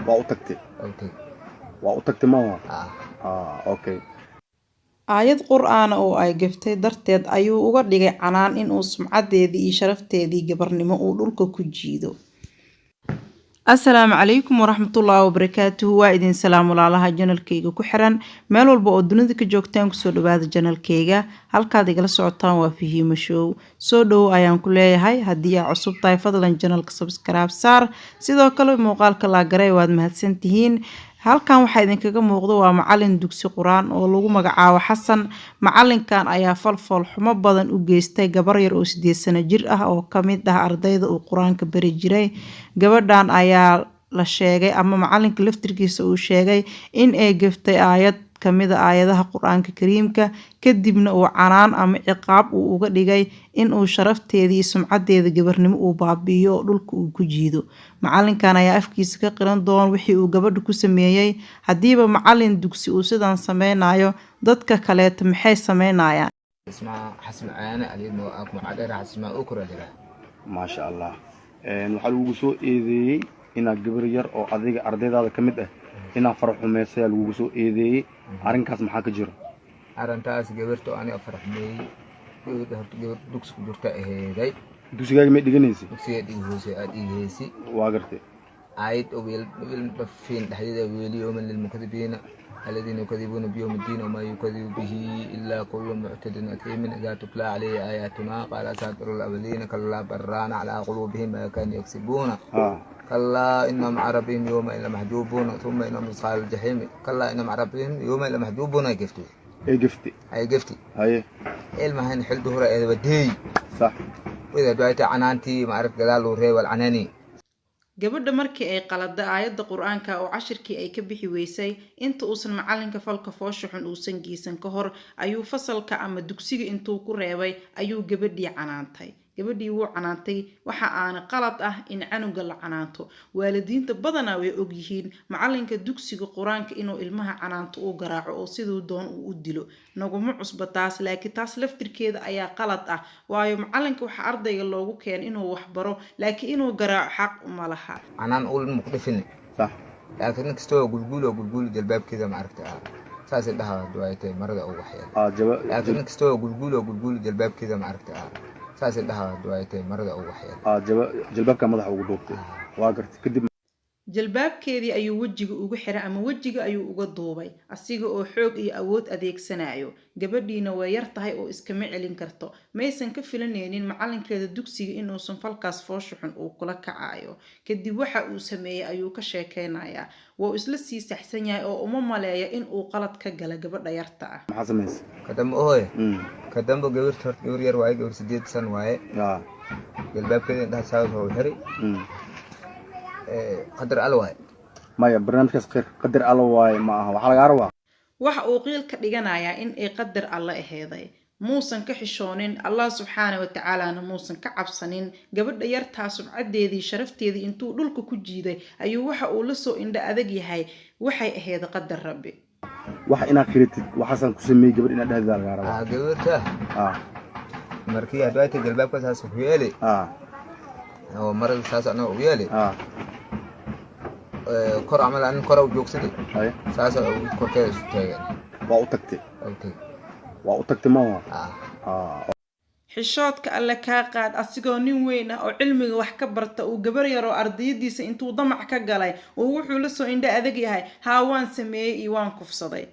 وأوتكتي أوكي وأوتكتي ما أوكي aayad qur'aan oo ay gaftay darteed ayuu uga dhigay canaan in uu sumcadeedii iyo sharafteedii gabarnimo uu dhulka ku jiido. Assalaamu calaykum waraxmatullaahi wabarakaatuhu. waa idin salaam walaalaha janalkayga ku xiran meel walba oo dunida ka joogtaan kusoo dhawaada janalkayga. halkaad igala socotaan waa Fahiimo Show. soo dhow ayaan ku leeyahay. haddii aad cusub tahay fadlan janalka subscribe saar, sidoo kale muuqaalka la garay waad mahadsantihiin. halkan waxaa idinkaga muuqdo waa macalin dugsi quraan oo lagu magacaabo Xasan. macalinkan ayaa falfal xumo badan u geystay gabar yar oo 8 sano jir ah oo kamid ah ardayda uu quraanka bari jiray. gabadhan ayaa la sheegay ama macalinka laftirkiisa uu sheegay in ay gaftay aayad kamid ah aayadaha quraanka kariimka, kadibna uu canaan ama ciqaab uu uga dhigay in uu sharafteedii sumcadeeda gabarnimo uu baabi'iyo oo dhulka uu ku jiido. macalinkan ayaa afkiisa ka qiran doon wixii uu gabadha ku sameeyay. hadiiba macalin dugsi uu sidan sameynayo, dadka kaleeta maxay sameynayaan? اسمها حسن عيانة علي إنه أكون عدرا اسمها أكرة لها ما شاء الله waxaa lagugu soo eedeeyay inaad gabar yar oo adiga ardaydaada ka mid ah inaad farax xumeysay lagugu soo eedeeyay. arrinkaas maxaa ka jira? arrintaas gabarto ani afrax meey gabar dugsi ku jirta aheeday. dugsigaaga ma dhiganaysay? dugsiga dhigaysi aad dhigaysi waa gartay. عايد ويل بفين تحديد ويل يوم للمكذبين الذين يكذبون بيوم الدين وما يكذب به إلا كل معتد أثيم إذا تتلى عليه آياتنا قال أساطير الأولين كلا بران على قلوبهم ما كانوا يكسبون كلا إنهم عربهم يوم إلى محجوبون ثم إنهم أصحاب الجحيم كلا إنهم عربهم يوم إلى محجوبون أي قفتي هاي المهن حل ظهر إذا بدي صح. وإذا دعيت عنانتي ما عرف قلال وري والعناني. gabadha markii ay qalada aayada quraanka oo cashirkii ay ka bixi weysay inta uusan macalinka falka foosho xun uusan geysan ka hor ayuu fasalka ama dugsiga intuu ku reebay ayuu gabadhii canaantay. gabadhii wuu canaantay waxa aan qalad ah in canuga la canaanto. waalidiinta badanaa way og yihiin macalinka dugsiga quraanka inuu ilmaha canaanto uu garaaco oo sidoo doon uu u dilo. naguma cusba taas, laakiin taas laftirkeeda ayaa qalad ah. waayo macalinka waxa ardayga loogu keenay inuu wax baro, laakiin inuu garaaco xaq uma laha. canaan ul muqdifin صح. laakiin kastoo gulguul jalbaabkeeda ma aragtaa saas dhahaa duwaaytay marada ugu waxyeel laakiin kastoo gulguul jalbaabkeeda ma aragtaa saas dhahaa duwaaytay marada ugu waxyeel jalbaabka madaxa ugu duubtay. waa gartay. kadib jalbaabkeedii ayuu wejiga ugu xiray ama wejiga ayuu uga duubay asiga oo xoog iyo awood adeegsanayo. gabadhiina way yar tahay oo iskama celin karto. maysan ka filanaynin macalinkeeda dugsiga inuusan falkaas foosho xun uu kula kacayo. kadib waxa uu sameeyay ayuu ka sheekeynayaa. wuu isla sii saxsan yahay oo uma maleeyo in uu qalad ka gala gabadha yarta ah. maxaa sameysay? kadamba gabar yar waaye, gabar 8 sano waaye. jalbaabkeeda indhaha saas oo xiray qadar alwaay maya barnaamijkaas qeer qadar alwaay ma aha. waxa laga rabaa waxa uu qiil ka dhiganayaa in ay qadar alla aheeday. muusan ka xishoonin Allah subxaanahu wa ta'ala, muusan ka cabsanin gabadha yartaa sumcadeedii sharafteedii intuu dhulka ku jiiday ayuu waxa uu la soo indha adag yahay waxay aheed qadar rabbi. waxa inaad qiritid waxaan ku sameeyay gabadh inaad dhahdaa laga rabaa. gabarta markii adwaayta jalbaabka saas u yeelay oo marada saas ana u yeelay kor amal aan kor u joogsaday saas oo korkeeda isu taagay. waa u tagtay. okay waa u tagtay ma xishoodka alla ka qaad asigoo nin weyn ah oo cilmiga wax ka barta uu gabar yar oo ardaydiisa intuu damac ka galay oo wuxuu la soo indha adag yahay haa waan sameeyay iyo waan kufsaday.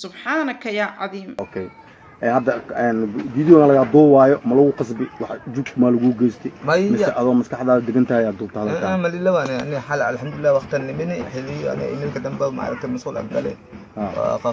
subxaanaka yaa cadiim. okay hadda video laga duubayo ma lagu qasbi wax jug ma lagu geystay mise adoo maskaxdaada degan tahay aad duubta halka ma lilawa ani xal alxamdulillah waqtan nimini xilli ana inilka damba ma aragtay mas'uul abdale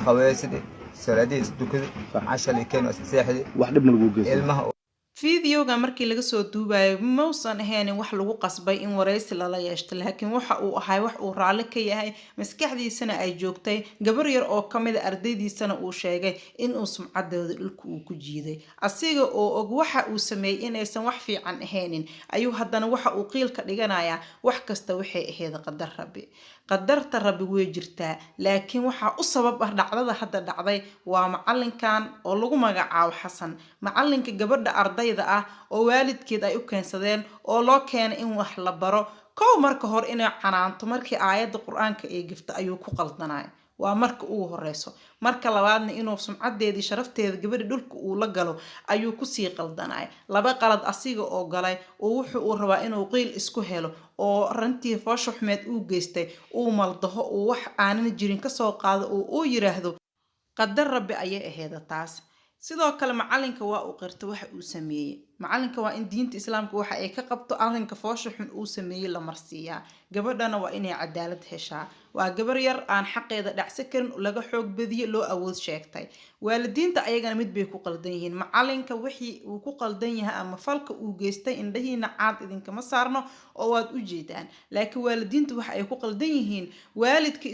qawaasidi salaadiis dukadi cashali keen saxdi wax dhib ma lagu geystay ilmaha. fiidiyowga markii laga soo duubayo mausan ahayn wax lagu qasbay in wareysi lala yeeshto, laakiin waxa uu ahay wax uu raali ka yahay, maskaxdiisana ay joogtay. gabar yar oo kamid ah ardaydiisana uu sheegay in uu sumcadeeda dhulka uu ku jiiday asiga oo og waxa uu sameeyay inaysan wax fiican ahaynin ayuu haddana waxa uu qiil ka dhiganayaa wax kasta waxay ahayd qadar rabbi. qadarta rabbi way jirtaa, laakiin waxa u sabab ah dhacdada hadda dhacday waa macalinkan oo lagu magacaabo Xasan. macalinka gabadha ardayda ah oo waalidkeed ay u keensadeen oo loo keenay in wax la baro kow marka hor inay canaanto markii aayadda qur-aanka ee gifta ayuu ku qaldanay waa marka ugu horeyso marka labaadna inuu sumcadeedii sharafteeda gabadhi dhulka uu la galo ayuu kusii qaldanay laba qalad asiga oo galay oo wuxuu uu rabaa inuu qiil isku helo oo rantii foosho xumeed uu geystay uu maldaho uu wax aanan jirin kasoo qaado oo uu yiraahdo qadar rabbi ayay aheeda taas sidoo kale macalinka waa uu qirta waxa uu sameeyay macalinka waa in diinta islaamka waxa ay ka qabto arrinka foosho xun uu sameeyay la marsiiyaa gabadhana waa inay cadaalad heshaa waa gabar yar aan xaqeeda dhacsan karin laga xoog badiyo loo awood sheegtay waalidiinta ayagana mid bay ku qaldan yihiin macalinka wixii uu ku qaldan yahay ama falka uu geystay indhahiina caad idinkama saarno oo waad u jeedaan laakiin waalidiinta waxa ay ku qaldan yihiin waalidka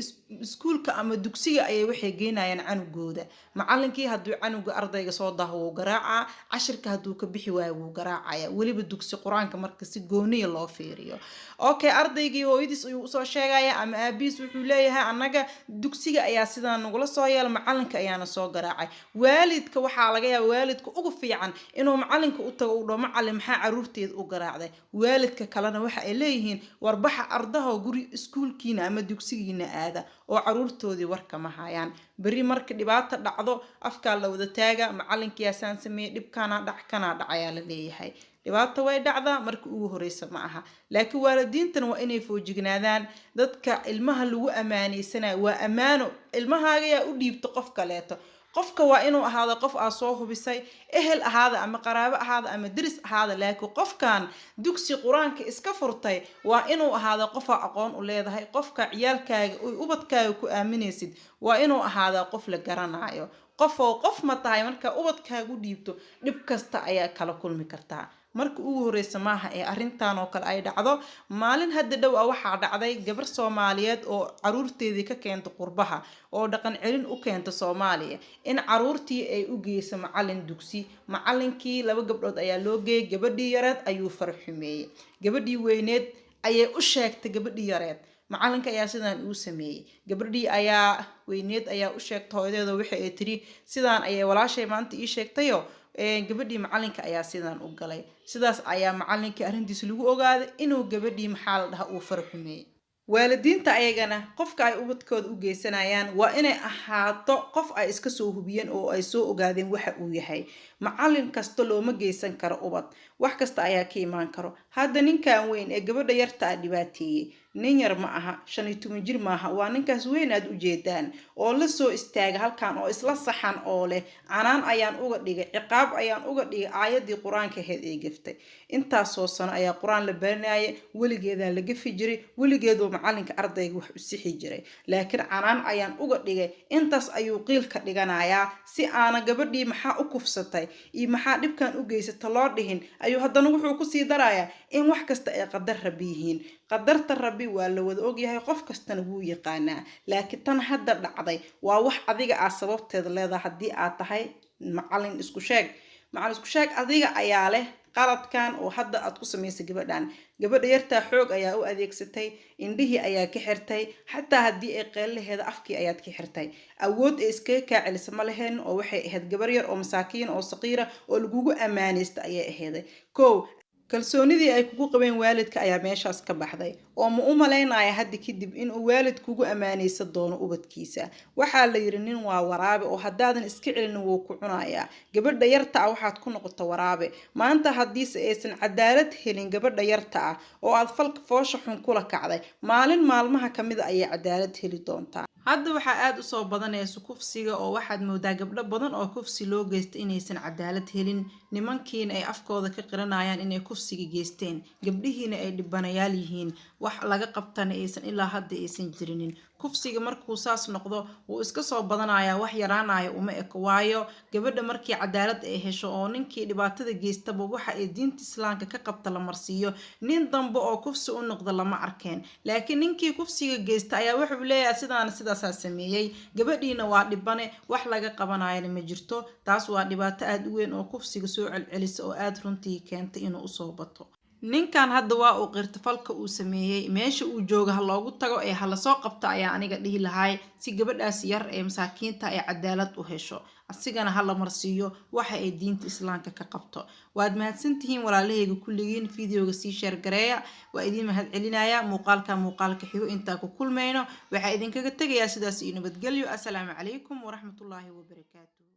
iskuulka ama dugsiga ayay waxay geynayaan canugooda macalinkii hadduu canuga ardayga soo daaho wuu garaacaa cashirka hadduu ka bixi waayo wuu garaacaya weliba dugsi qur-aanka marka si gooniya loo fiiriyo okay ardaygii hooyadiis ayuu usoo sheegaya ama aabiis wuxuu leeyahay annaga dugsiga ayaa sidaa nagula soo yeela macalinka ayaana soo garaacay waalidka waxaa laga yaaba waalidka ugu fiican inuu macalinka u tago u dhaho macalin maxaa caruurteeda u garaacday waalidka kalena waxa ay leeyihiin warbaxa ardaha guri iskuulkiina ama dugsigiina aada oo caruurtoodii warkama hayaan beri marka dhibaato dhacdo afkaa la wada taaga macalinkiyaasaan sameeyey dhibkana dhackana dhacayaa la leeyahay dhibaato way dhacdaa marka ugu horeysa ma aha laakiin waalidiintana waa inay foojignaadaan dadka ilmaha lagu amaanaysanayo waa ammaano ilmahaaga yaa u dhiibto qof kaleeto qofka waa inuu ahaado qof aad soo hubisay ehel ahaada ama qaraabo ahaada ama deris ahaada laakiin qofkan dugsi qur-aanka iska furtay waa inuu ahaado qofa aqoon u leedahay qofka ciyaalkaaga oo ubadkaaga ku aaminaysid waa inuu ahaado qof la garanayo qof ma tahay marka ubadkaaga u dhiibto dhib kasta ayaa kala kulmi kartaa marka ugu horeysa maaha ee arrintan oo kale ay dhacdo maalin hadda dhow ah waxaa dhacday gabar Soomaaliyeed oo caruurteedii ka keentay qurbaha oo dhaqan celin u keentay Soomaaliya in caruurtii ay u geeyso macallin dugsi macallinkii laba gabdhood ayaa loo geeyay gabadhii yareed ayuu farxumeeyay gabadhii weyneed ayay u sheegtay gabadhii yareed macalinka ayaa sidaan uu sameeyay gabadhii ayaa weyneed ayaa u sheegtay hooyadeeda waxa ay tiri sidaan ayay walaashay maanta ii sheegtayo gabadhii macalinka ayaa sidaan u galay sidaas ayaa macalinkii arrintiisa lagu ogaaday inuu gabadhii maxaa la dhahaa uu farxumeeyay waalidiinta ayagana qofka ay ubadkooda u geysanayaan waa inay ahaato qof ay iska soo hubiyeen oo ay soo ogaadeen waxa uu yahay macallin kasta looma geysan karo ubad wax kasta ayaa ka imaan karo hadda ninkan weyn ee gabadha yarta ah dhibaateeyay nin yar ma aha 15 jir maaha waa ninkaas weyn aad u jeedaan oo la soo istaaga halkan oo isla saxan oo leh canaan ayaan uga dhigay ciqaab ayaan uga dhigay aayadii quraanka ahayd ee gaftay intaas soo sano ayaa quraan la baranayay weligeeda la gafi jiray weligeedo macalinka ardayga wax u sixi jiray laakiin canaan ayaan uga dhigay intaas ayuu qiil ka dhiganayaa si aana gabadhii maxaa u kufsatay iyo maxaa dhibkan u geysata loo dhihin ayuu haddana wuxuu ku sii darayaa in wax kasta ay qadar rabbi yihiin qadarta rabbi waa la wada og yahay qof kastana wuu yaqaanaa laakiin tan hadda dhacday waa wax adiga ah sababteed leedahay haddii aad tahay macallin isku sheeg adiga ayaa leh qaladkan oo hadda aad ku samaysay gabadha yartaa xoog ayaa u adeegsatay indhihii ayaa ka xirtay xataa haddii ay qeelaheeda afkii ayaad ka xirtay awood ay iskaga kaa celisa ma lahayn oo waxay ahayd gabar yar oo masaakiin oo saqiira oo lagugu ammaanaysta ayay aheeday kow kalsoonidii ay kugu qabeen waalidka ayaa meeshaas ka baxday oo ma u maleynaya hadda kadib inuu waalid kugu ammaanaysa doono ubadkiisa waxaa la yiri nin waa waraabe oo haddaadan iska celin wuu ku cunayaa gabadha yarta ah waxaad ku noqoto waraabe maanta haddiise aysan cadaalad helin gabadha yarta ah oo aad falka foosha xun kula kacday maalin maalmaha ka mid ayay cadaalad heli doontaa hadda waxaa aad u soo badanaysa kufsiga oo waxaad moodaa gabdho badan oo kufsi loo geysta inaysan cadaalad helin nimankiina ay afkooda ka qiranayaan inay kufsiga geysteen gabdhihiina ay dhibanayaal yihiin wax laga qabtana aysan ilaa hadda aysan jirinin kufsiga markuu saas noqdo wuu iska soo badanayaa wax yaraanaya uma eko waayo gabadha markii cadaalad ay hesho oo ninkii dhibaatada geystaba waxa ay diinta islaamka ka qabta la marsiiyo nin dambe oo kufsi u noqda lama arkeen laakiin ninkii kufsiga geysta ayaa wuxuu leeyahay sidaasaa sameeyay gabadhiina waa dhibane wax laga qabanayana ma jirto taas waa dhibaato aad u weyn oo kufsiga soo celcelisa oo aad runtii keentay inuu usoo bato ninkan hadda waa uu qirta falka uu sameeyey meesha uu jooga ha loogu tago ee hala soo qabto ayaa aniga dhihi lahay si gabadhaas yar ee masaakiinta ay cadaalad u hesho asigana hala marsiiyo waxa ay diinta islaamka ka qabto waad mahadsantihiin walaalahayga kulligiin fiideoga sii share gareeya waa idin mahad celinaya muuqaalka xigo intaa ku kulmayno waxaa idinkaga tegayaa sidaas iyo nabadgelyo assalaamu calaykum waraxmatullaahi wabarakaatuh